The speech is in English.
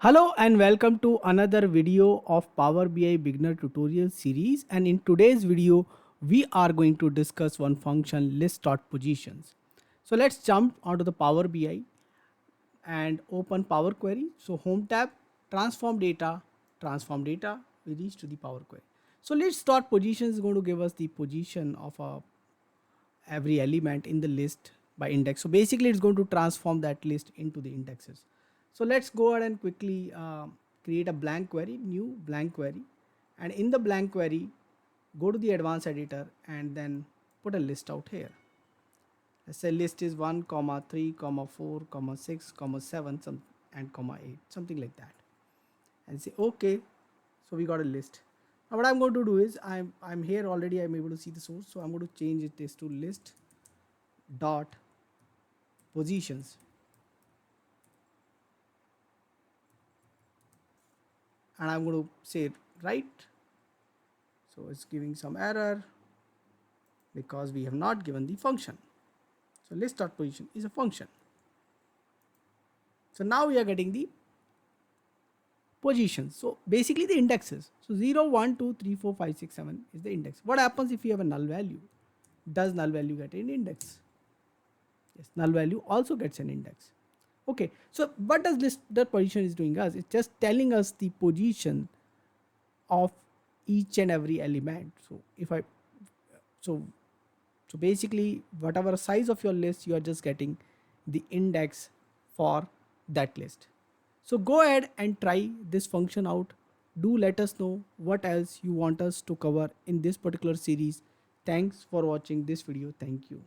Hello and welcome to another video of Power BI beginner tutorial series, and in today's video we are going to discuss one function list.positions. So let's jump onto the Power BI and open Power Query. So home tab, transform data, we reach to the Power Query. So list.positions is going to give us the position of every element in the list by index. So basically it's going to transform that list into the indexes. So let's go ahead and quickly create a blank query, new blank query, and in the blank query go to the advanced editor and then put a list out here. Let's say list is 1 comma 3 comma 4 comma 6 comma 7 and comma 8, something like that, and say okay. So we got a list. Now what I'm going to do is I'm here already, I'm able to see the source, so I'm going to change it this to list dot positions, and I'm going to say right. So it's giving some error because we have not given the function. So list.position is a function. So now we are getting the positions. So basically the indexes. So 0, 1, 2, 3, 4, 5, 6, 7 is the index. What happens if you have a null value? Does null value get an index? Yes, null value also gets an index. Okay, so what does list.position is doing us? It's just telling us the position of each and every element. So if I so so basically whatever size of your list, you are just getting the index for that list. So go ahead and try this function out. Do let us know what else you want us to cover in this particular series. Thanks for watching this video. Thank you.